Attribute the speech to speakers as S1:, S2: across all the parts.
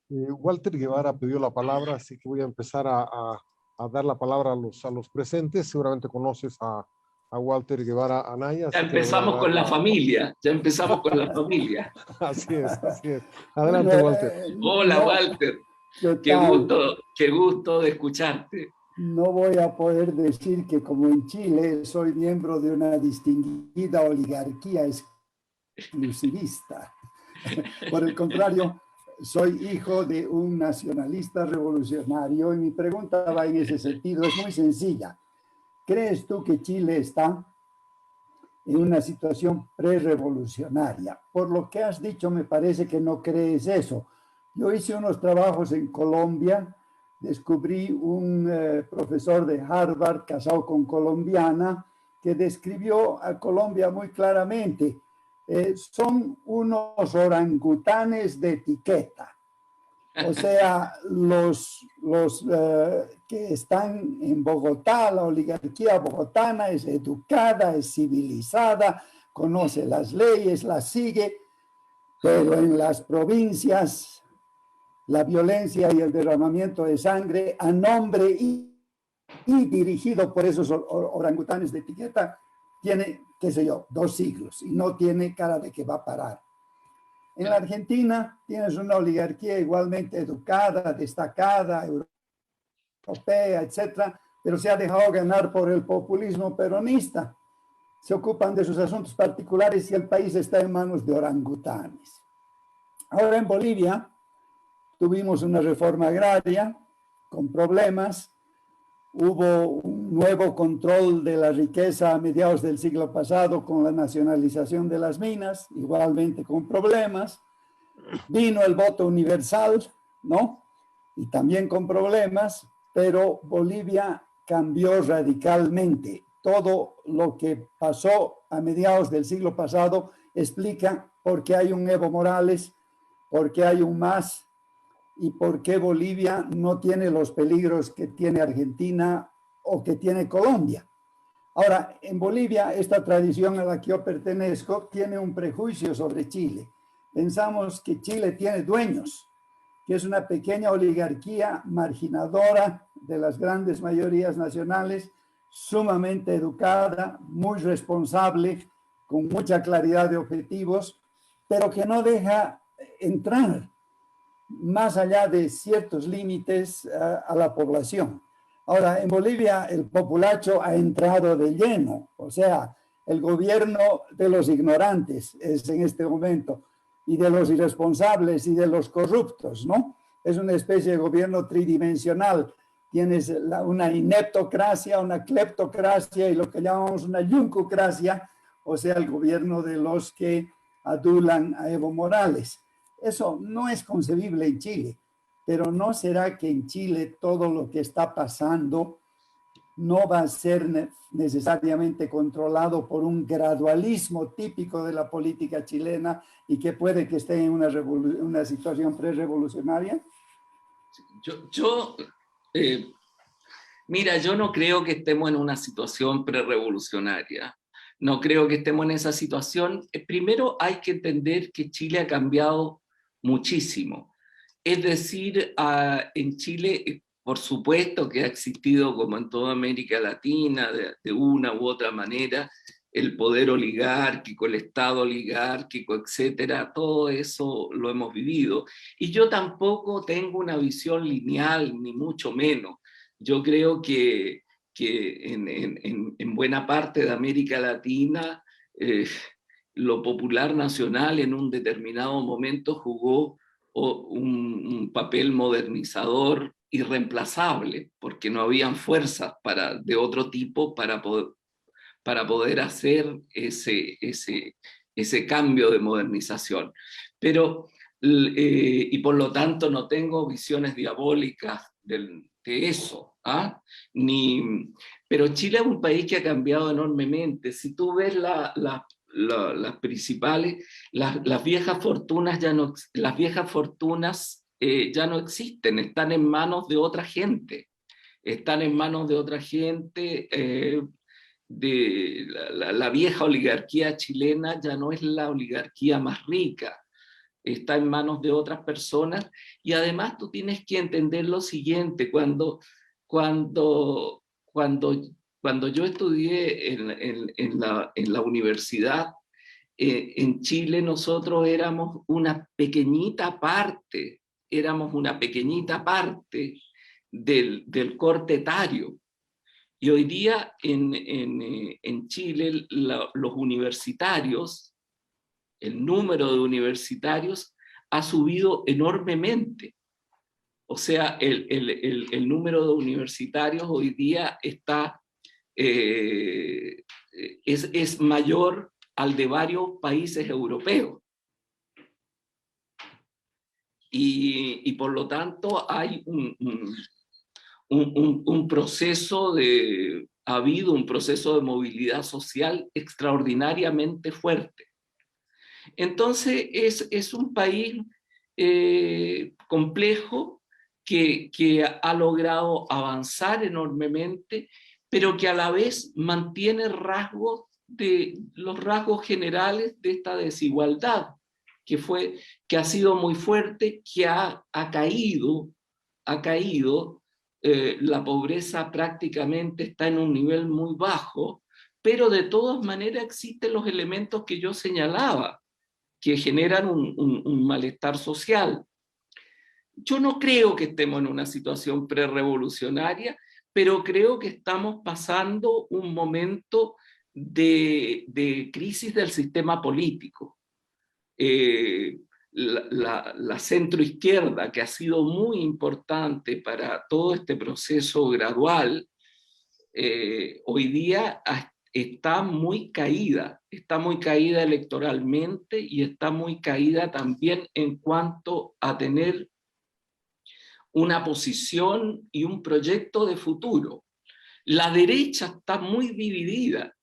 S1: Walter Guevara pidió la palabra, así que voy a empezar a dar la palabra a los presentes. Seguramente conoces a Walter Guevara Anaya,
S2: Ya
S1: así que le voy a
S2: empezamos
S1: dar
S2: con la familia, ya empezamos con la familia.
S1: Así es, así es.
S3: Bueno,
S1: Adelante, Walter.
S2: Hola,
S3: no,
S2: Walter.
S3: ¿qué tal?
S2: Qué gusto de escucharte.
S3: No voy a poder decir que como en Chile soy miembro de una distinguida oligarquía exclusivista. Por el contrario, soy hijo de un nacionalista revolucionario y mi pregunta va en ese sentido. Es muy sencilla. ¿Crees tú que Chile está en una situación prerevolucionaria? Por lo que has dicho, me parece que no crees eso. Yo hice unos trabajos en Colombia, descubrí un profesor de Harvard casado con colombiana que describió a Colombia muy claramente. Son unos orangutanes de etiqueta. O sea, los que están en Bogotá, la oligarquía bogotana es educada, es civilizada, conoce las leyes, las sigue, pero en las provincias la violencia y el derramamiento de sangre a nombre y dirigido por esos orangutanes de etiqueta tiene, qué sé yo, 2 siglos y no tiene cara de que va a parar. En la Argentina tienes una oligarquía igualmente educada, destacada, europea, etcétera, pero se ha dejado ganar por el populismo peronista. Se ocupan de sus asuntos particulares y el país está en manos de orangutanes. Ahora en Bolivia tuvimos una reforma agraria con problemas. Hubo un nuevo control de la riqueza a mediados del siglo pasado con la nacionalización de las minas, igualmente con problemas. Vino el voto universal, ¿no? Y también con problemas, pero Bolivia cambió radicalmente. Todo lo que pasó a mediados del siglo pasado explica por qué hay un Evo Morales, por qué hay un MAS, y por qué Bolivia no tiene los peligros que tiene Argentina o que tiene Colombia. Ahora, en Bolivia, esta tradición a la que yo pertenezco tiene un prejuicio sobre Chile. Pensamos que Chile tiene dueños, que es una pequeña oligarquía marginadora de las grandes mayorías nacionales, sumamente educada, muy responsable, con mucha claridad de objetivos, pero que no deja entrar más allá de ciertos límites a la población. Ahora, en Bolivia el populacho ha entrado de lleno, o sea, el gobierno de los ignorantes es en este momento, y de los irresponsables y de los corruptos, ¿no? Es una especie de gobierno tridimensional. Tienes una ineptocracia, una cleptocracia y lo que llamamos una yuncocracia, o sea, el gobierno de los que adulan a Evo Morales. Eso no es concebible en Chile, pero ¿no será que en Chile todo lo que está pasando no va a ser necesariamente controlado por un gradualismo típico de la política chilena y que puede que esté en una situación pre-revolucionaria?
S2: Mira, yo no creo que estemos en una situación pre-revolucionaria. No creo que estemos en esa situación. Primero hay que entender que Chile ha cambiado muchísimo. Es decir, en Chile, por supuesto que ha existido, como en toda América Latina, de una u otra manera, el poder oligárquico, el Estado oligárquico, etcétera, todo eso lo hemos vivido. Y yo tampoco tengo una visión lineal, ni mucho menos. Yo creo que en buena parte de América Latina, lo popular nacional en un determinado momento jugó un papel modernizador irreemplazable, porque no habían fuerzas de otro tipo para poder hacer ese cambio de modernización. Pero, y por lo tanto no tengo visiones diabólicas de eso, ¿ah? Pero Chile es un país que ha cambiado enormemente. Si tú ves las principales, las viejas fortunas ya no existen, están en manos de otra gente. Están en manos de otra gente. La vieja oligarquía chilena ya no es la oligarquía más rica. está en manos de otras personas, y además tú tienes que entender lo siguiente: cuando yo estudié en la universidad, en Chile nosotros éramos una pequeñita parte del corte etario. Y hoy día en Chile los universitarios, el número de universitarios ha subido enormemente. O sea, el número de universitarios hoy día está, es mayor al de varios países europeos. Y por lo tanto hay ha habido un proceso de movilidad social extraordinariamente fuerte. Entonces es un país complejo que ha logrado avanzar enormemente, pero que a la vez mantiene los rasgos generales de esta desigualdad, que ha sido muy fuerte, que ha caído. La pobreza prácticamente está en un nivel muy bajo, pero de todas maneras existen los elementos que yo señalaba, que generan un malestar social. Yo no creo que estemos en una situación prerevolucionaria, pero creo que estamos pasando un momento de crisis del sistema político. La centroizquierda, que ha sido muy importante para todo este proceso gradual, hoy día está muy caída electoralmente, y está muy caída también en cuanto a tener una posición y un proyecto de futuro. La derecha está muy dividida.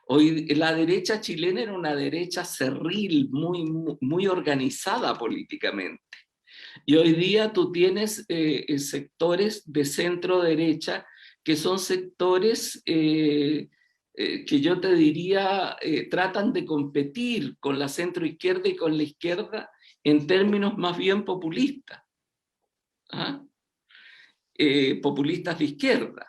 S2: Hoy la derecha chilena era una derecha cerril, muy organizada políticamente. Y hoy día tú tienes sectores de centro derecha que son sectores que yo te diría tratan de competir con la centro izquierda y con la izquierda en términos más bien populistas. ¿Ah? Populistas de izquierda.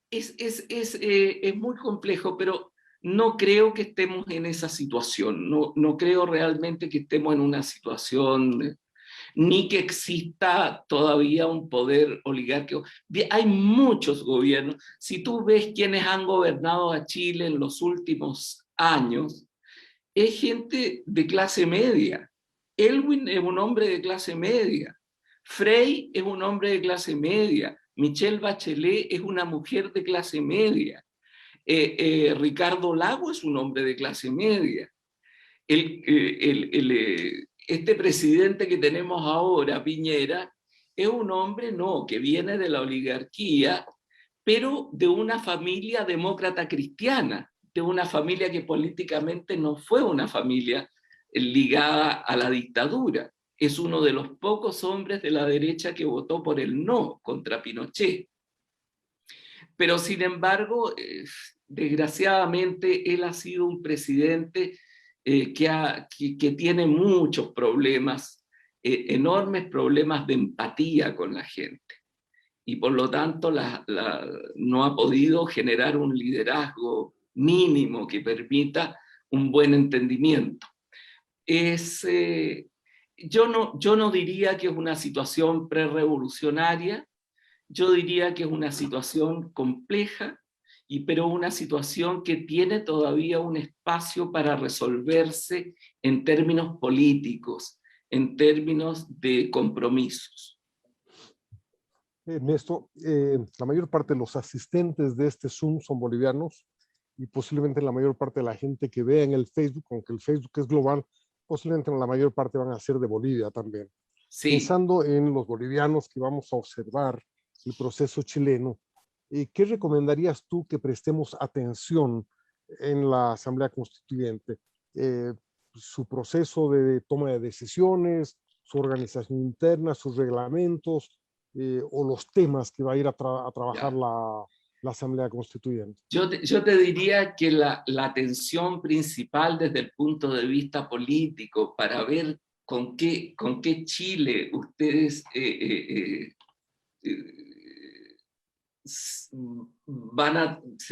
S2: Es muy complejo, pero no creo que estemos en esa situación. No creo realmente que estemos en una situación, ni que exista todavía un poder oligárquico. Hay muchos gobiernos. Si tú ves quienes han gobernado a Chile en los últimos años, es gente de clase media. Elwin es un hombre de clase media. Frey es un hombre de clase media. Michelle Bachelet es una mujer de clase media. Ricardo Lago es un hombre de clase media. Este presidente que tenemos ahora, Piñera, es un hombre que viene de la oligarquía, pero de una familia demócrata cristiana, de una familia que políticamente no fue una familia ligada a la dictadura. Es uno de los pocos hombres de la derecha que votó por el no contra Pinochet. Pero sin embargo, desgraciadamente, él ha sido un presidente que tiene muchos problemas, enormes problemas de empatía con la gente. Y por lo tanto no ha podido generar un liderazgo mínimo que permita un buen entendimiento. Yo no diría que es una situación prerrevolucionaria, yo diría que es una situación compleja, pero una situación que tiene todavía un espacio para resolverse en términos políticos, en términos de compromisos.
S1: Ernesto, la mayor parte de los asistentes de este Zoom son bolivianos, y posiblemente la mayor parte de la gente que vea en el Facebook, aunque el Facebook es global, posiblemente la mayor parte van a ser de Bolivia también.
S2: Sí.
S1: Pensando en los bolivianos que vamos a observar el proceso chileno, ¿qué recomendarías tú que prestemos atención en la Asamblea Constituyente? Su proceso de toma de decisiones, su organización interna, sus reglamentos, o los temas que va a ir a trabajar la Asamblea Constituyente?
S2: Yo te diría que la tensión principal desde el punto de vista político para ver con qué Chile ustedes se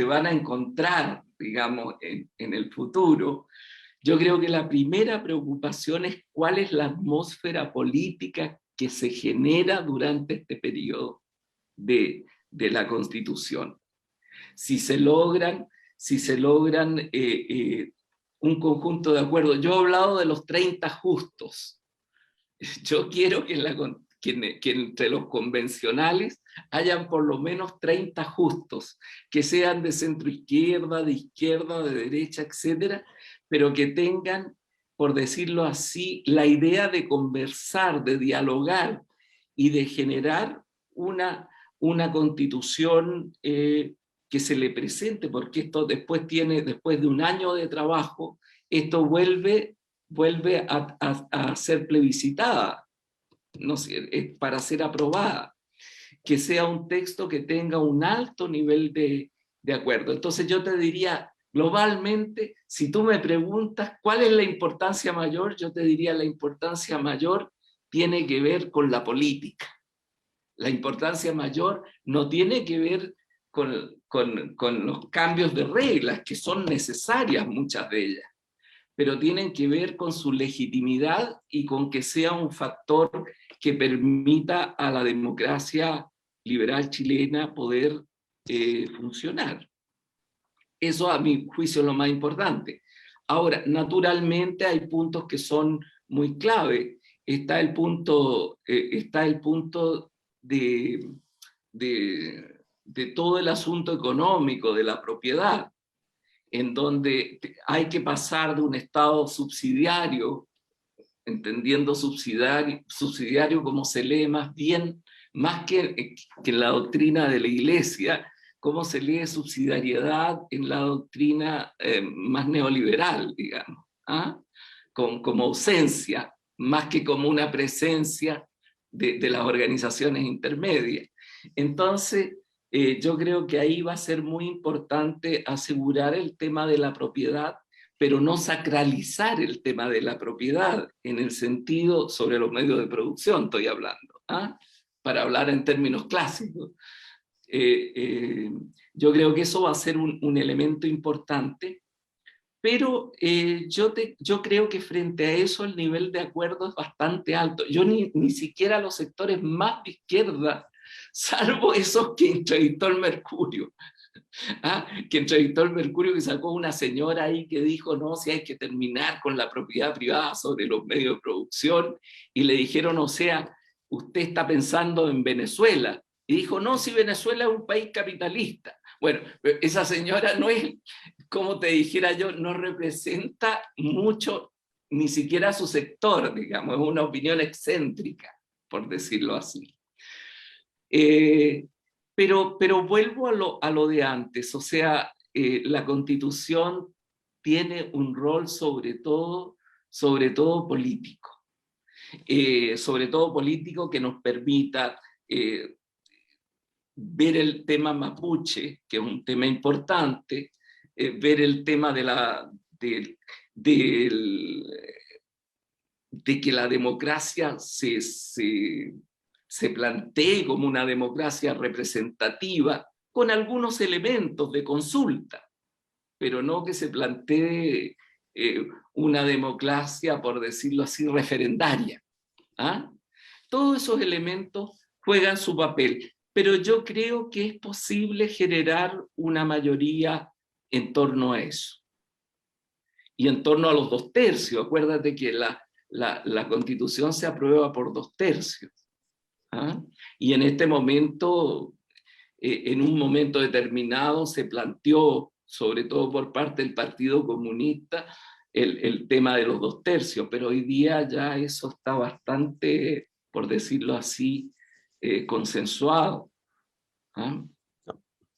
S2: van a encontrar, digamos, en el futuro. Yo creo que la primera preocupación es cuál es la atmósfera política que se genera durante este periodo de la Constitución. Si se logran un conjunto de acuerdos. Yo he hablado de los 30 justos. Yo quiero que entre los convencionales hayan por lo menos 30 justos, que sean de centro izquierda, de izquierda, de derecha, etcétera, pero que tengan, por decirlo así, la idea de conversar, de dialogar y de generar una constitución que se le presente, porque esto después de un año de trabajo, esto vuelve a ser plebiscitada, no sé, para ser aprobada, que sea un texto que tenga un alto nivel de acuerdo. Entonces yo te diría, globalmente, si tú me preguntas cuál es la importancia mayor, yo te diría la importancia mayor tiene que ver con la política. La importancia mayor no tiene que ver con los cambios de reglas, que son necesarias muchas de ellas, pero tienen que ver con su legitimidad y con que sea un factor que permita a la democracia liberal chilena poder funcionar. Eso a mi juicio es lo más importante. Ahora, naturalmente hay puntos que son muy clave. Está el punto de todo el asunto económico, de la propiedad, en donde hay que pasar de un Estado subsidiario, entendiendo subsidiario como se lee más bien, más que en la doctrina de la Iglesia, cómo se lee subsidiariedad en la doctrina más neoliberal, digamos, ¿ah? Como ausencia, más que como una presencia de las organizaciones intermedias. Entonces, yo creo que ahí va a ser muy importante asegurar el tema de la propiedad, pero no sacralizar el tema de la propiedad en el sentido sobre los medios de producción, estoy hablando, ¿ah? Para hablar en términos clásicos. Yo creo que eso va a ser un elemento importante, pero yo creo que frente a eso el nivel de acuerdo es bastante alto. Yo ni siquiera los sectores más de izquierda, salvo esos que entrevistó el Mercurio, ¿ah? Que entrevistó el Mercurio, que sacó una señora ahí que dijo, no, si hay que terminar con la propiedad privada sobre los medios de producción, y le dijeron, o sea, usted está pensando en Venezuela, y dijo, no, si Venezuela es un país capitalista. Bueno, esa señora no es, como te dijera yo, no representa mucho, ni siquiera su sector, digamos, es una opinión excéntrica, por decirlo así. Pero vuelvo a lo de antes, o sea, la Constitución tiene un rol sobre todo político. Sobre todo político que nos permita ver el tema mapuche, que es un tema importante, ver el tema de que la democracia se plantee como una democracia representativa, con algunos elementos de consulta, pero no que se plantee una democracia, por decirlo así, referendaria. ¿Ah? Todos esos elementos juegan su papel, pero yo creo que es posible generar una mayoría en torno a eso. Y en torno a los 2/3, acuérdate que la Constitución se aprueba por 2/3. ¿Ah? Y en este momento, en un momento determinado, se planteó, sobre todo por parte del Partido Comunista, el tema de los 2/3, pero hoy día ya eso está bastante, por decirlo así, consensuado. ¿Ah?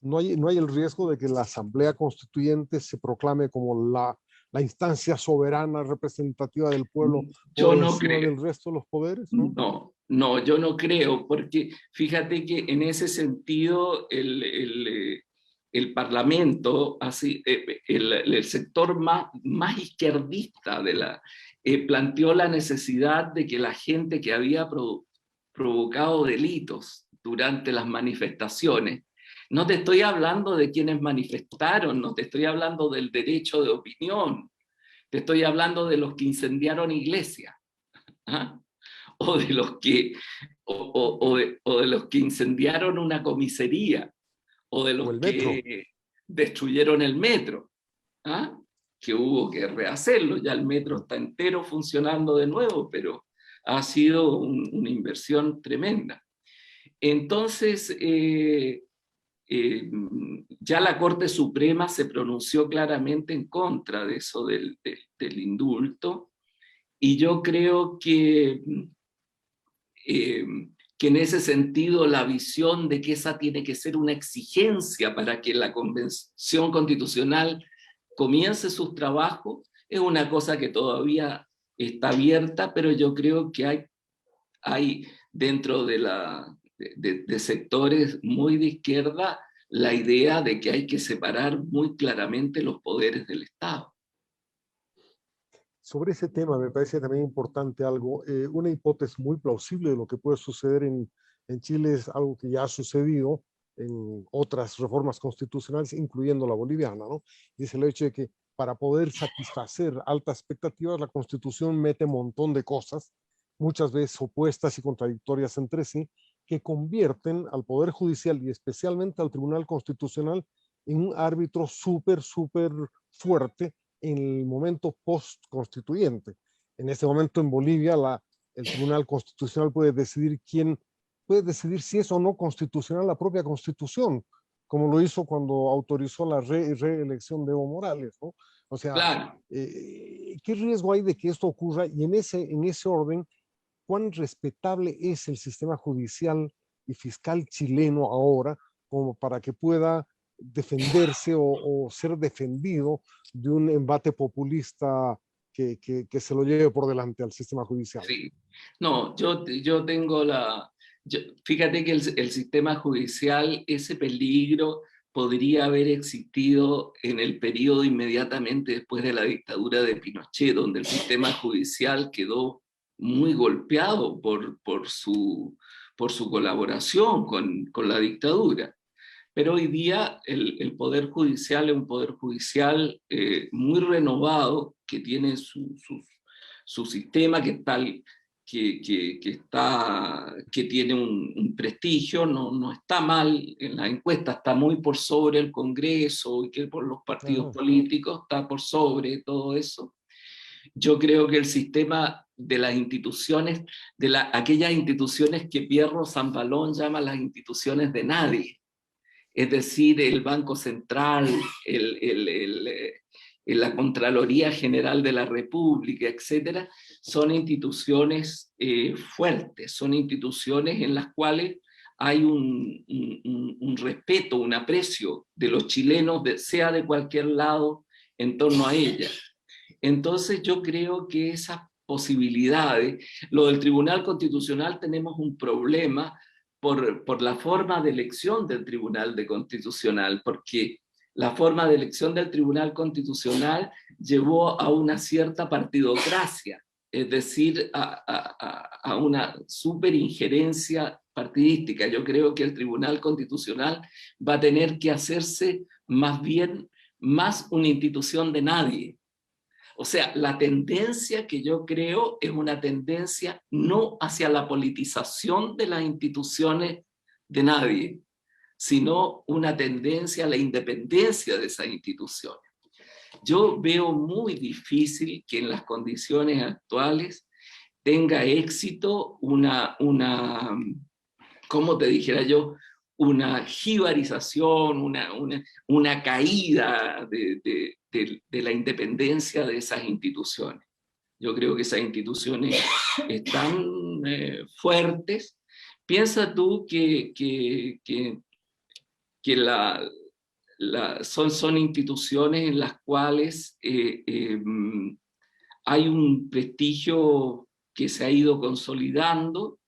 S1: No hay el riesgo de que la Asamblea Constituyente se proclame como la instancia soberana representativa del pueblo
S2: yo
S1: por
S2: no
S1: encima
S2: creo
S1: del resto de los poderes, ¿no?
S2: No, yo no creo, porque fíjate que en ese sentido el Parlamento, así, el sector más izquierdista planteó la necesidad de que la gente que había provocado delitos durante las manifestaciones, no te estoy hablando de quienes manifestaron, no te estoy hablando del derecho de opinión, te estoy hablando de los que incendiaron iglesias, ¿ah? o de los que incendiaron una comisaría, o de los que destruyeron el metro, ¿ah? Que hubo que rehacerlo, ya el metro está entero funcionando de nuevo, pero ha sido una inversión tremenda. Entonces, ya la Corte Suprema se pronunció claramente en contra de eso del indulto, y yo creo que en ese sentido la visión de que esa tiene que ser una exigencia para que la Convención Constitucional comience sus trabajos es una cosa que todavía está abierta, pero yo creo que hay dentro de sectores muy de izquierda la idea de que hay que separar muy claramente los poderes del Estado.
S1: Sobre ese tema me parece también importante algo, una hipótesis muy plausible de lo que puede suceder en Chile es algo que ya ha sucedido en otras reformas constitucionales, incluyendo la boliviana, ¿no? Y es el hecho de que para poder satisfacer altas expectativas, la Constitución mete un montón de cosas, muchas veces opuestas y contradictorias entre sí, que convierten al Poder Judicial y especialmente al Tribunal Constitucional en un árbitro súper fuerte en el momento post-constituyente. En este momento en Bolivia, el Tribunal Constitucional puede decidir si es o no constitucional la propia Constitución, como lo hizo cuando autorizó la reelección de Evo Morales, ¿no? O sea,
S2: claro.
S1: ¿Qué riesgo hay de que esto ocurra? Y en ese orden, ¿cuán respetable es el sistema judicial y fiscal chileno ahora como para que pueda defenderse o ser defendido de un embate populista que se lo lleve por delante al sistema judicial?
S2: Sí. No, yo tengo fíjate que el sistema judicial, ese peligro podría haber existido en el periodo inmediatamente después de la dictadura de Pinochet, donde el sistema judicial quedó muy golpeado por su colaboración con la dictadura. Pero hoy día el Poder Judicial es un Poder Judicial muy renovado, que tiene su sistema, que tiene un prestigio, no está mal en la encuesta, está muy por sobre el Congreso y que por los partidos políticos está por sobre todo eso. Yo creo que el sistema de las instituciones, aquellas instituciones que Pierro Zambalón llama las instituciones de nadie, es decir, el Banco Central, la Contraloría General de la República, etcétera, son instituciones fuertes, son instituciones en las cuales hay un respeto, un aprecio de los chilenos, sea de cualquier lado, en torno a ellas. Entonces yo creo que esas posibilidades, lo del Tribunal Constitucional tenemos un problema por la forma de elección del Tribunal Constitucional, porque la forma de elección del Tribunal Constitucional llevó a una cierta partidocracia, es decir, a una superinjerencia partidística. Yo creo que el Tribunal Constitucional va a tener que hacerse más bien más una institución de nadie. O sea, la tendencia que yo creo es una tendencia no hacia la politización de las instituciones de nadie, sino una tendencia a la independencia de esas instituciones. Yo veo muy difícil que en las condiciones actuales tenga éxito ¿cómo te dijera yo? Una jibarización, una caída de la independencia de esas instituciones. Yo creo que esas instituciones están fuertes. Piensa tú que son instituciones en las cuales hay un prestigio que se ha ido consolidando,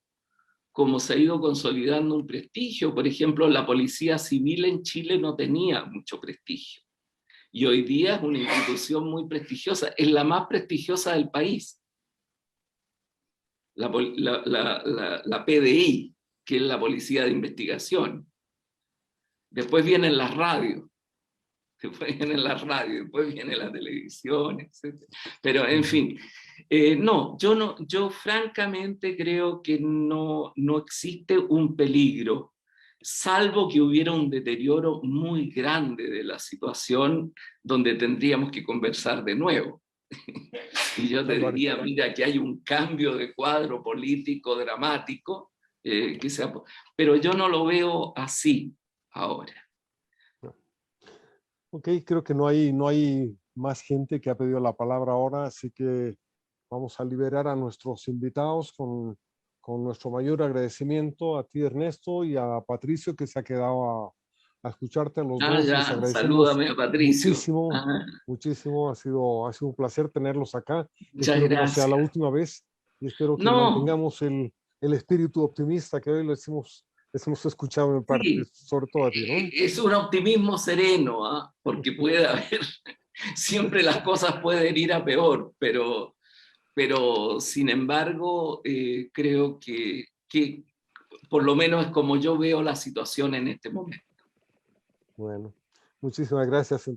S2: como se ha ido consolidando un prestigio. Por ejemplo, la policía civil en Chile no tenía mucho prestigio. Y hoy día es una institución muy prestigiosa, es la más prestigiosa del país. La PDI, que es la Policía de Investigación. Después vienen las radios, después viene la televisión, etc. Pero, en fin, yo francamente creo que no existe un peligro, salvo que hubiera un deterioro muy grande de la situación donde tendríamos que conversar de nuevo. Y yo te diría, mira, que hay un cambio de cuadro político dramático, pero yo no lo veo así ahora.
S1: Ok, creo que no hay más gente que ha pedido la palabra ahora, así que vamos a liberar a nuestros invitados con nuestro mayor agradecimiento a ti, Ernesto, y a Patricio, que se ha quedado a escucharte a los dos. Les
S2: Ya,
S1: agradecemos
S2: salúdame a Patricio.
S1: muchísimo, muchísimo. Ha sido un placer tenerlos acá.
S2: Muchas
S1: Espero que no
S2: gracias.
S1: sea la última vez y espero que
S2: No.
S1: mantengamos el espíritu optimista que hoy les hemos escuchado en parte,
S2: Sí,
S1: sobre todo a ti, ¿no?
S2: es un optimismo sereno, porque puede haber, siempre las cosas pueden ir a peor, pero sin embargo, creo que por lo menos es como yo veo la situación en este momento.
S1: Bueno, muchísimas gracias.